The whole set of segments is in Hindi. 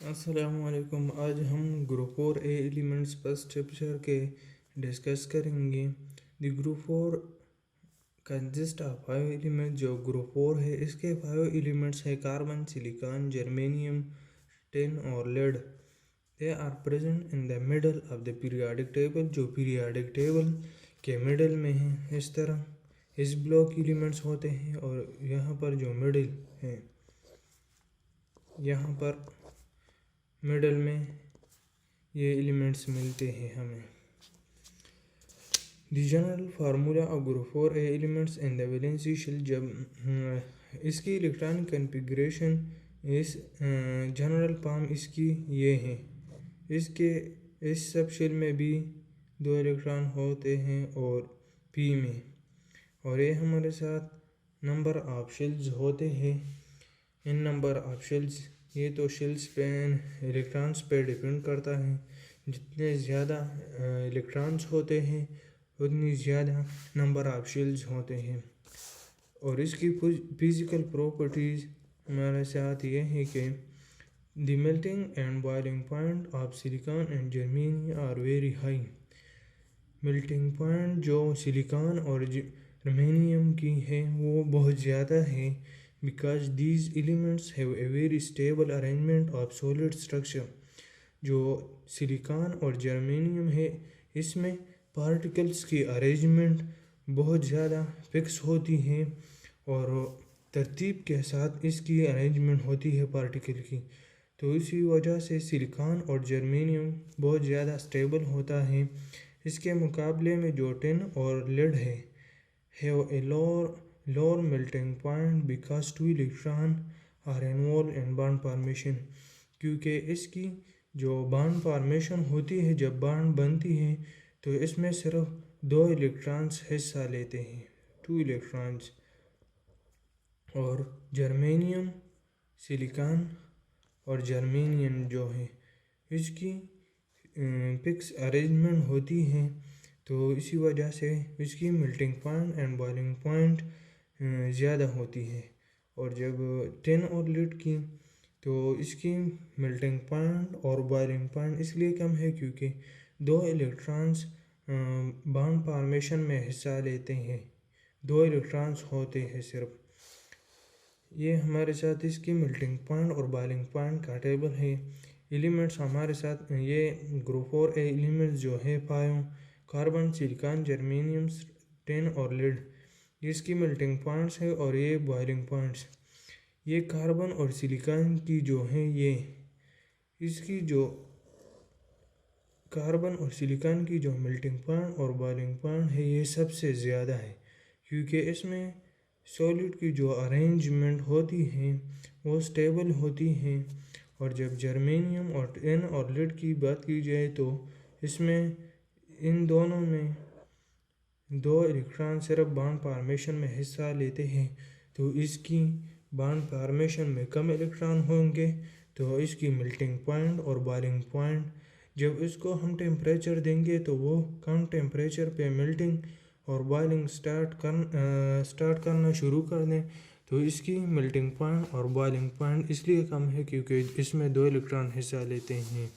अस्सलामुअलैकुम। आज हम group 4 A elements first chapter के डिस्कस करेंगे। The group 4 consist of 5 elements. जो ग्रुप 4 है इसके 5 एलिमेंट्स है कार्बन, सिलिकॉन, जर्मेनियम, टिन और lead. They are present in the middle of the periodic table. जो पीरियोडिक टेबल के मिडल में है, इस तरह इस ब्लॉक एलिमेंट्स होते हैं। और यहाँ पर जो मिडल है, यहाँ पर मिडल में ये एलिमेंट्स मिलते हैं हमें। The general formula of group 4 elements in the valency shell. जब इसकी इलेक्ट्रॉनिक कन्फिग्रेशन इस जनरल फॉर्म इसकी ये है। इसके इस सब शेल में भी 2 इलेक्ट्रॉन होते हैं और पी में, और ये हमारे साथ नंबर ऑफ शेल्स होते हैं। इन नंबर ऑफ शेल्स, ये तो शेल्स पे इलेक्ट्रॉन्स पे डिपेंड करता है। जितने ज़्यादा इलेक्ट्रॉन्स होते हैं उतनी ज़्यादा नंबर ऑफ शेल्स होते हैं। और इसकी फिज़िकल प्रॉपर्टीज़ हमारे साथ ये है कि the melting and boiling point of silicon and germanium are very high. Melting point जो सिलिकॉन और जर्मेनियम की है वो बहुत ज़्यादा है, because these elements have a very stable arrangement of solid structure। जो सिलिकॉन और जर्मेनियम है इसमें पार्टिकल्स की अरेंजमेंट बहुत ज़्यादा फिक्स होती है और तरतीब के साथ इसकी अरेंजमेंट होती है पार्टिकल की। तो इसी वजह से सिलिकॉन और जर्मेनियम बहुत ज़्यादा स्टेबल होता है। इसके मुकाबले में जो टिन और लेड है have a lower melting point because 2 electron are involved in bond formation। क्योंकि इसकी जो बॉन्ड फॉर्मेशन होती है, जब बॉन्ड बनती है तो इसमें सिर्फ 2 इलेक्ट्रॉन्स हिस्सा लेते हैं, 2 इलेक्ट्रॉन्स। और जर्मेनियम, सिलिकॉन और जर्मेनियम जो है इसकी फिक्स अरेंजमेंट होती है, तो इसी वजह से इसकी melting point and boiling point ज़्यादा होती है। और जब टिन और लेड की, तो इसकी मेल्टिंग पॉइंट और बॉइलिंग पॉइंट इसलिए कम है क्योंकि 2 इलेक्ट्रॉन्स बॉन्ड फॉर्मेशन में हिस्सा लेते हैं, 2 इलेक्ट्रॉन्स होते हैं सिर्फ। ये हमारे साथ इसकी मेल्टिंग पॉइंट और बॉइलिंग पॉइंट का टेबल है। एलिमेंट्स हमारे साथ ये ग्रुप 4 एलिमेंट्स जो है 5 कार्बन, सिलिकॉन, जर्मेनियम, टिन और लेड, इसकी मेल्टिंग पॉइंट्स है और ये बॉइलिंग पॉइंट्स। ये कार्बन और सिलिकॉन की जो है ये इसकी जो कार्बन और सिलिकॉन की जो मेल्टिंग पॉइंट और बॉइलिंग पॉइंट है ये सबसे ज़्यादा है, क्योंकि इसमें सॉलिड की जो अरेंजमेंट होती है वो स्टेबल होती है। और जब जर्मेनियम और टिन और लेड की बात की जाए तो इसमें इन दोनों में 2 इलेक्ट्रॉन सिर्फ बॉन्ड फॉर्मेशन में हिस्सा लेते हैं, तो इसकी बॉन्ड फॉर्मेशन में कम इलेक्ट्रॉन होंगे, तो इसकी मेल्टिंग पॉइंट और बॉइलिंग पॉइंट जब इसको हम टेम्परेचर देंगे तो वो कम टेम्परेचर पे मेल्टिंग और बॉइलिंग स्टार्ट करना शुरू कर दें, तो इसकी मेल्टिंग पॉइंट और बॉइलिंग पॉइंट इसलिए कम है क्योंकि इसमें 2 इलेक्ट्रॉन हिस्सा लेते हैं।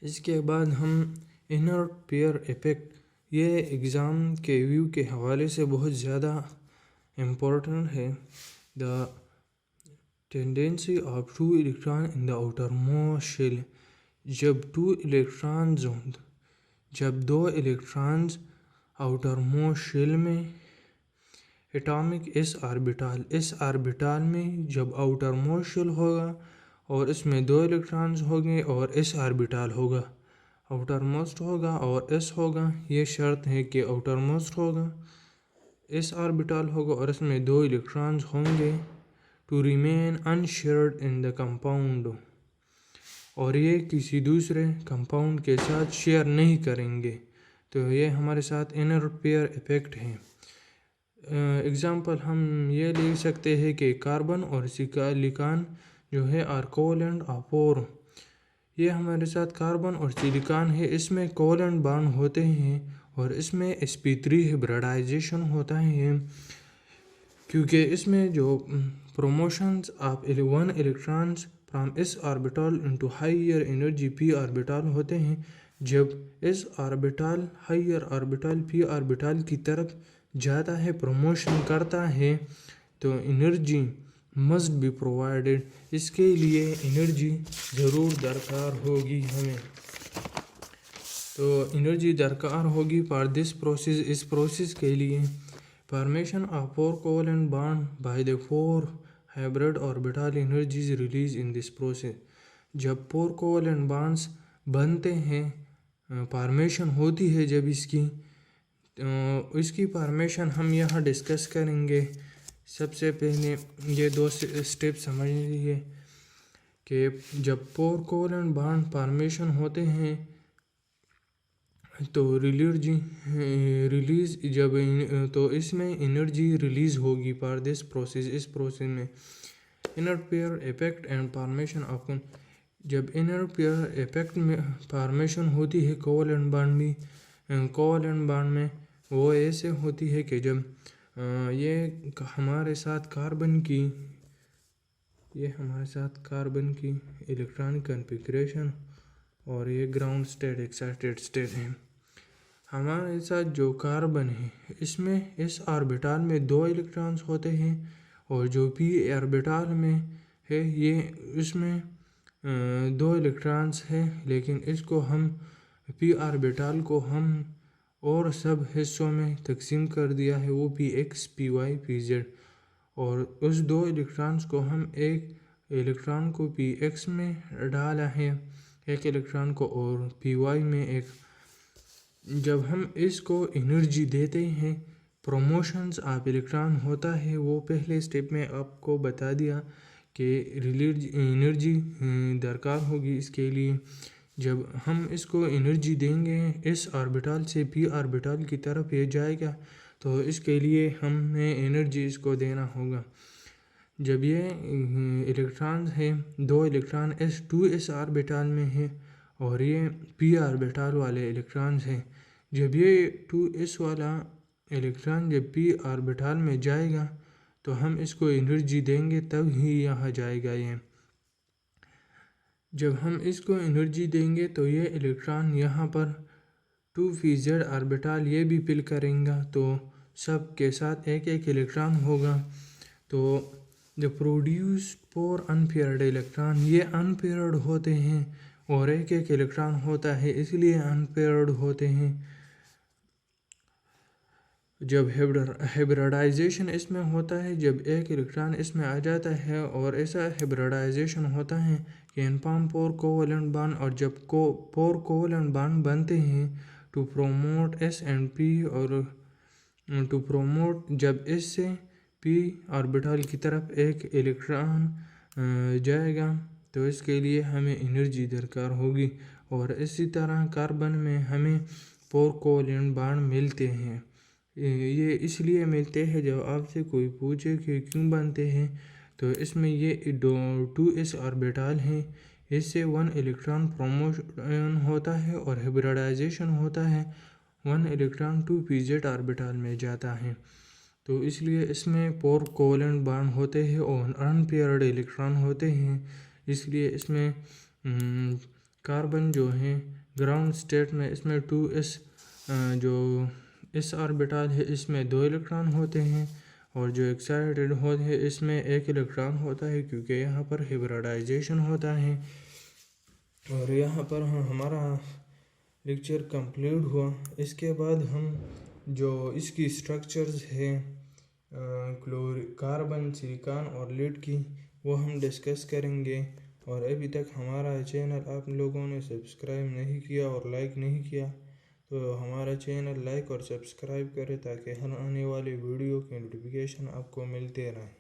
इसके बाद हम इनर पेयर इफेक्ट, ये एग्ज़ाम के व्यू के हवाले से बहुत ज़्यादा इम्पोर्टेंट है। The tendency of 2 electron in the outermost shell. जब 2 इलेक्ट्रॉन्स आउटर मोस्ट शेल में एटॉमिक इस ऑर्बिटल में जब आउटर मोस्ट शेल होगा और इसमें 2 इलेक्ट्रॉन्स होंगे और इस ऑर्बिटल होगा, आउटर मोस्ट होगा और एस होगा। ये शर्त है कि आउटर मोस्ट होगा, इस ऑर्बिटल होगा और इसमें 2 इलेक्ट्रॉन्स होंगे to remain unshared in the compound, और ये किसी दूसरे कंपाउंड के साथ शेयर नहीं करेंगे। तो ये हमारे साथ इनर पेयर इफेक्ट है। एग्जाम्पल हम ये ले सकते हैं कि कार्बन और सिलिकॉन जो है आर कोवेलेंट ऑफ 4। ये हमारे साथ कार्बन और सिलिकॉन है, इसमें कोवेलेंट बॉन्ड होते हैं और इसमें sp3 हाइब्रिडाइजेशन होता है। क्योंकि इसमें जो promotions of one electrons from s orbital into higher energy p orbital होते हैं। जब s orbital higher orbital p orbital की तरफ जाता है, प्रमोशन करता है, तो एनर्जी मस्ट बी प्रोवाइडेड, इसके लिए एनर्जी ज़रूर दरकार होगी हमें। तो एनर्जी दरकार होगी फॉर दिस प्रोसेस, इस प्रोसेस के लिए। Formation of 4 covalent bond by the 4 hybrid orbital energies release in this process. जब 4 कोवेलेंट बॉन्ड्स बनते हैं, फॉर्मेशन होती है जब इसकी फॉर्मेशन हम यहाँ डिस्कस करेंगे। सबसे पहले ये 2 स्टेप समझ लीजिए कि जब 4 कोवेलेंट बॉन्ड फॉर्मेशन होते हैं तो तो इसमें एनर्जी रिलीज होगी फॉर दिस प्रोसेस, इस प्रोसेस में। Inner pair effect and formation of, जब इनर पेयर इफेक्ट में फॉर्मेशन होती है कोवेलेंट बॉन्ड में वो ऐसे होती है कि जब ये हमारे साथ कार्बन की इलेक्ट्रॉनिक कॉन्फ़िगरेशन और ये ग्राउंड स्टेट एक्साइटेड स्टेट है। हमारे साथ जो कार्बन है इसमें इस ऑर्बिटल में 2 इलेक्ट्रॉन्स होते हैं, और जो p ऑर्बिटल में है ये इसमें 2 इलेक्ट्रॉन्स है, लेकिन इसको हम p ऑर्बिटल को हम और सब हिस्सों में तकसीम कर दिया है, वो px py pz, और उस 2 इलेक्ट्रॉन्स को हम एक इलेक्ट्रॉन को px में डाला है, एक इलेक्ट्रॉन को और py में एक। जब हम इसको एनर्जी देते हैं, प्रमोशंस ऑफ इलेक्ट्रॉन होता है, वो पहले स्टेप में आपको बता दिया कि एनर्जी दरकार होगी इसके लिए। जब हम इसको एनर्जी देंगे, इस ऑर्बिटल से p ऑर्बिटल की तरफ ये जाएगा, तो इसके लिए हमें एनर्जी इसको देना होगा। जब ये इलेक्ट्रॉन है, 2 इलेक्ट्रॉन s2s ऑर्बिटल में है और ये p ऑर्बिटल वाले इलेक्ट्रॉन्स हैं। जब ये 2s वाला इलेक्ट्रॉन जब p ऑर्बिटल में जाएगा, तो हम इसको एनर्जी देंगे तब ही यहाँ जाएगा ये। जब हम इसको एनर्जी देंगे तो ये इलेक्ट्रॉन यहाँ पर 2pz ऑर्बिटल ये भी फिल करेंगे, तो सब के साथ एक एक इलेक्ट्रॉन होगा। तो जो प्रोड्यूस 4 अनपेयर्ड इलेक्ट्रॉन, ये अनपेयर्ड होते हैं और एक एक इलेक्ट्रॉन होता है, इसलिए अनपेयर्ड होते हैं। जब हाइब्रिडाइजेशन इसमें होता है, जब एक इलेक्ट्रॉन इसमें आ जाता है, और ऐसा हाइब्रिडाइजेशन होता है कि इनफॉर्म 4 कोवेलेंट बॉन्ड, और जब 4 कोवेलेंट बॉन्ड बनते हैं to promote s and p, और टू प्रोमोट जब इससे p ऑर्बिटल की तरफ एक इलेक्ट्रॉन जाएगा, तो इसके लिए हमें एनर्जी दरकार होगी। और इसी तरह कार्बन में हमें 4 कोवेलेंट बॉन्ड मिलते हैं। ये इसलिए मिलते हैं, जब आपसे कोई पूछे कि क्यों बनते हैं, तो इसमें ये 2s ऑर्बिटल हैं, इससे 1 इलेक्ट्रॉन प्रमोशन होता है और हाइब्रिडाइजेशन होता है, 1 इलेक्ट्रॉन 2pz ऑर्बिटल में जाता है। तो इसलिए इसमें 4 कोवेलेंट बॉन्ड होते हैं और अनपेयर्ड इलेक्ट्रॉन होते हैं, इसलिए इसमें कार्बन जो है ग्राउंड स्टेट में, इसमें 2s जो इस ऑर्बिटल है इसमें 2 इलेक्ट्रॉन होते हैं, और जो एक्साइटेड होते हैं इसमें 1 इलेक्ट्रॉन होता है, क्योंकि यहाँ पर हाइब्रिडाइजेशन होता है। और यहाँ पर हमारा लेक्चर कंप्लीट हुआ। इसके बाद हम जो इसकी स्ट्रक्चर्स है कार्बन, सिलिकॉन और लीड की, वो हम डिस्कस करेंगे। और अभी तक हमारा चैनल आप लोगों ने सब्सक्राइब नहीं किया और लाइक नहीं किया, तो हमारा चैनल लाइक और सब्सक्राइब करें ताकि हर आने वाले वीडियो के नोटिफिकेशन आपको मिलते रहें।